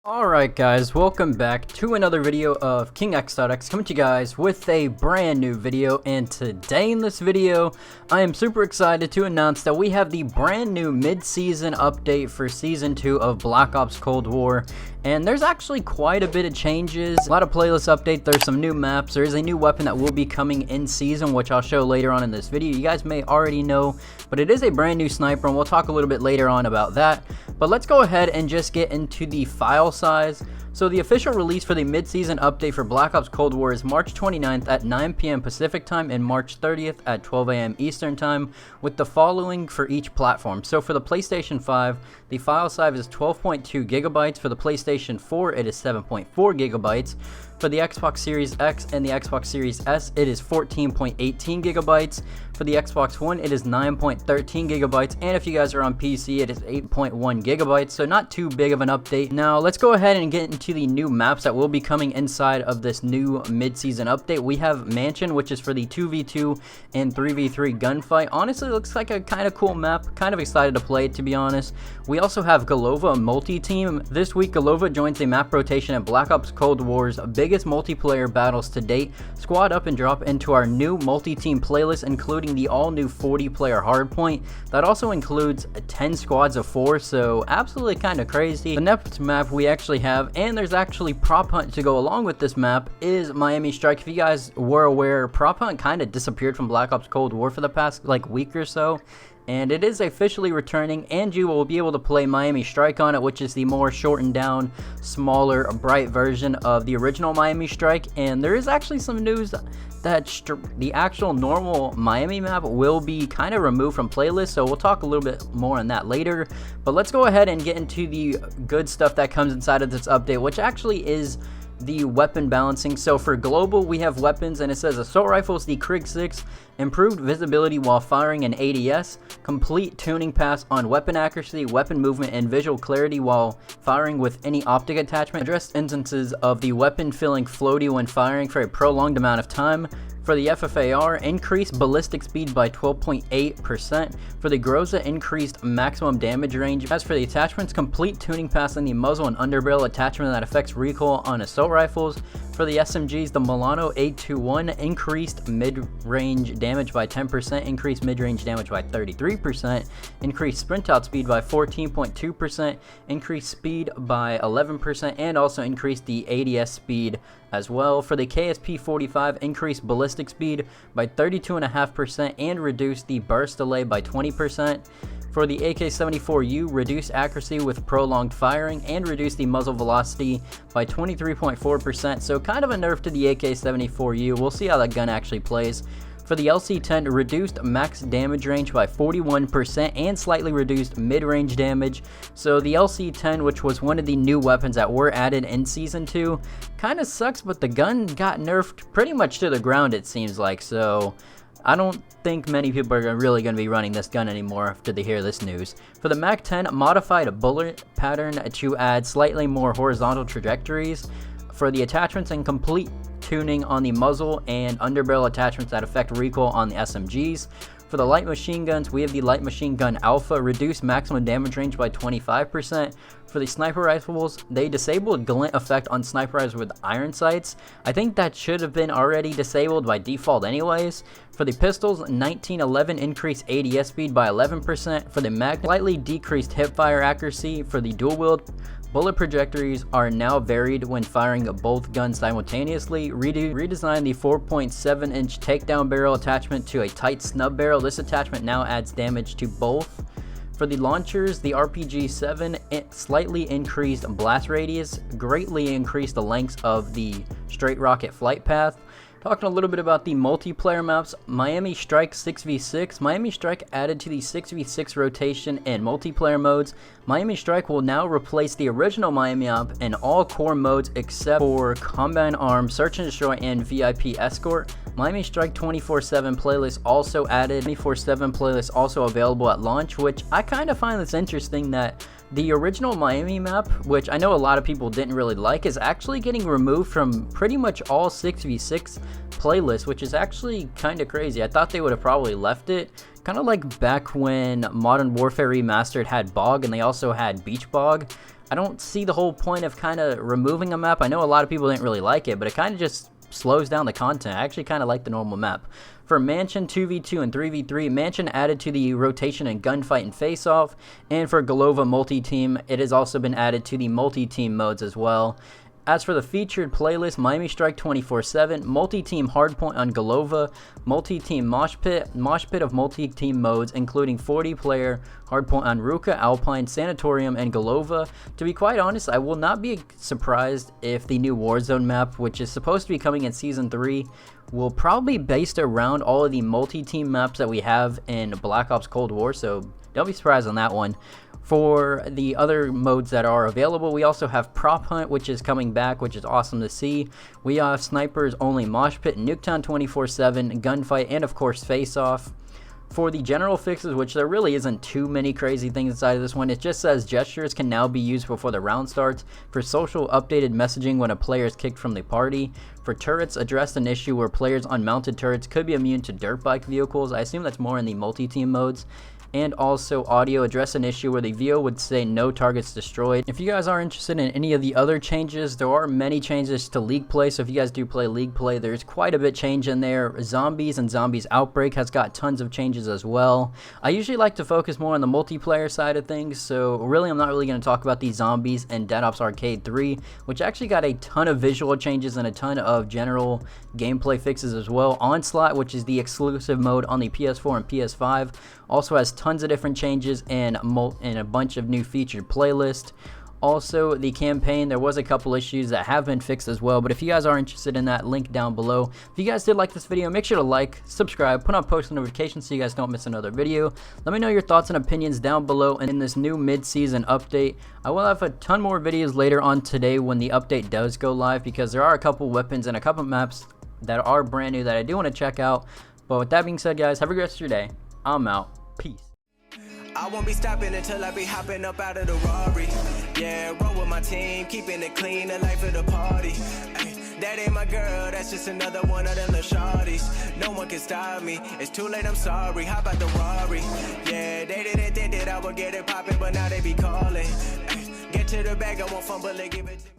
Alright guys, welcome back to another video of KingX.X, coming to you guys with a brand new video. And today in this video, I am super excited to announce that we have the brand new mid-season update for Season 2 of Black Ops Cold War. And there's actually quite a bit of changes, a lot of playlist update, there's some new maps, there is a new weapon that will be coming in season, which I'll show later on in this video. You guys may already know, but it is a brand new sniper, and we'll talk a little bit later on about that. But let's go ahead and just get into the file size. So the official release for the mid-season update for Black Ops Cold War is March 29th at 9 p.m. Pacific time and March 30th at 12 a.m. Eastern time, with the following for each platform. So for the PlayStation 5, the file size is 12.2 gigabytes. For the PlayStation 4, it is 7.4 gigabytes. For the Xbox Series X and the Xbox Series S, it is 14.18 gigabytes. For the Xbox One, it is 9.13 gigabytes. And if you guys are on PC, it is 8.1 gigabytes. So not too big of an update. Now, let's go ahead and get into the new maps that will be coming inside of this new mid-season update. We have Mansion, which is for the 2v2 and 3v3 gunfight. Honestly, it looks like a kind of cool map. Kind of excited to play it, to be honest. We also have Golova multi-team. This week, Golova joins a map rotation at Black Ops Cold War's biggest multiplayer battles to date. Squad up and drop into our new multi-team playlist, including the all-new 40-player hardpoint. That also includes 10 squads of 4, so absolutely kind of crazy. The next map we actually have, and there's actually prop hunt to go along with this map, is Miami Strike. If you guys were aware, prop hunt kind of disappeared from Black Ops Cold War for the past week or so, and it is officially returning, and you will be able to play Miami Strike on it, which is the more shortened down, smaller, bright version of the original Miami Strike. And there is actually some news that the actual normal Miami map will be kind of removed from playlists, so we'll talk a little bit more on that later. But let's go ahead and get into the good stuff that comes inside of this update, which actually is the weapon balancing. So for global, we have weapons, and it says assault rifles, the Krig 6, improved visibility while firing in ADS, complete tuning pass on weapon accuracy, weapon movement, and visual clarity while firing with any optic attachment, addressed instances of the weapon feeling floaty when firing for a prolonged amount of time. For the FFAR, increased ballistic speed by 12.8%. For the Groza, increased maximum damage range. As for the attachments, complete tuning pass in the muzzle and underbarrel attachment that affects recoil on assault rifles. For the SMGs, the Milano A21, increased mid-range damage by 10%, increased mid-range damage by 33%, increased sprint out speed by 14.2%, increased speed by 11%, and also increased the ADS speed as well. For the KSP-45, increased ballistic speed by 32.5% and reduced the burst delay by 20%. For the Ak-74U, reduced accuracy with prolonged firing and reduced the muzzle velocity by 23.4%. So kind of a nerf to the Ak-74U. We'll see how that gun actually plays. For the Lc10, reduced max damage range by 41% and slightly reduced mid-range damage. So the Lc10, which was one of the new weapons that were added in Season 2, kind of sucks, but the gun got nerfed pretty much to the ground, it seems like. So I don't think many people are really going to be running this gun anymore after they hear this news. For the MAC-10, modified a bullet pattern to add slightly more horizontal trajectories. For the attachments, and complete tuning on the muzzle and underbarrel attachments that affect recoil on the SMGs. For the light machine guns, we have the Light Machine Gun Alpha, reduced maximum damage range by 25%. For the sniper rifles, they disabled glint effect on sniper rifles with iron sights. I think that should have been already disabled by default anyways. For the pistols, 1911 increased ADS speed by 11%. For the mag, slightly decreased hipfire accuracy. For the dual wield, bullet trajectories are now varied when firing both guns simultaneously. Redesigned the 4.7-inch takedown barrel attachment to a tight snub barrel. This attachment now adds damage to both. For the launchers, the RPG-7 slightly increased blast radius, greatly increased the lengths of the straight rocket flight path. Talking a little bit about the multiplayer maps, Miami Strike 6v6. Miami Strike added to the 6v6 rotation and multiplayer modes. Miami Strike will now replace the original Miami map in all core modes except for Combine Arms, Search and Destroy, and VIP Escort. Miami Strike 24/7 playlist also added. 24/7 playlist also available at launch, which I kind of find this interesting that the original Miami map, which I know a lot of people didn't really like, is actually getting removed from pretty much all 6v6 playlists, which is actually kind of crazy. I thought they would have probably left it, Kind of like back when Modern Warfare Remastered had Bog and they also had Beach Bog. I don't see the whole point of kind of removing a map. I know a lot of people didn't really like it, but it kind of just slows down the content. I actually kind of like the normal map. For Mansion 2v2 and 3v3, Mansion added to the rotation and gunfight and face-off, and for Golova multi-team, it has also been added to the multi-team modes as well. As for the featured playlist, Miami Strike 24/7, multi-team hardpoint on Golova, multi-team mosh pit of multi-team modes, including 40-player hardpoint on Ruka, Alpine, Sanatorium, and Golova. To be quite honest, I will not be surprised if the new Warzone map, which is supposed to be coming in Season 3, will probably be based around all of the multi-team maps that we have in Black Ops Cold War, so don't be surprised on that one. For the other modes that are available, we also have Prop Hunt, which is coming back, which is awesome to see. We have Snipers Only Mosh Pit, Nuketown 24/7, Gunfight, and of course Face Off. For the general fixes, which there really isn't too many crazy things inside of this one, it just says gestures can now be used before the round starts. For social, updated messaging when a player is kicked from the party. For turrets, addressed an issue where players on mounted turrets could be immune to dirt bike vehicles. I assume that's more in the multi-team modes. And also audio, address an issue where the VO would say no targets destroyed. If you guys are interested in any of the other changes, there are many changes to League Play, so if you guys do play League Play, there's quite a bit change in there. Zombies and Zombies Outbreak has got tons of changes as well. I usually like to focus more on the multiplayer side of things, so really I'm not really going to talk about the Zombies and Dead Ops Arcade 3, which actually got a ton of visual changes and a ton of general gameplay fixes as well. Onslaught, which is the exclusive mode on the PS4 and PS5, also has tons of different changes and a bunch of new featured playlists. Also, the campaign, there was a couple issues that have been fixed as well, but if you guys are interested in that, link down below. If you guys did like this video, make sure to like, subscribe, put on post notifications so you guys don't miss another video. Let me know your thoughts and opinions down below, and in this new mid-season update, I will have a ton more videos later on today when the update does go live, because there are a couple weapons and a couple maps that are brand new that I do want to check out. But with that being said, guys, have a great rest of your day. I'm out. Peace. I won't be stopping until I be hopping up out of the Rari. Yeah, roll with my team, keeping it clean, the life of the party. Ay, that ain't my girl, that's just another one of them little shorties. No one can stop me, it's too late, I'm sorry. Hop out the Rari. Yeah, they didn't think that I would get it popping, but now they be calling. Ay, get to the bag, I won't fumble and give it.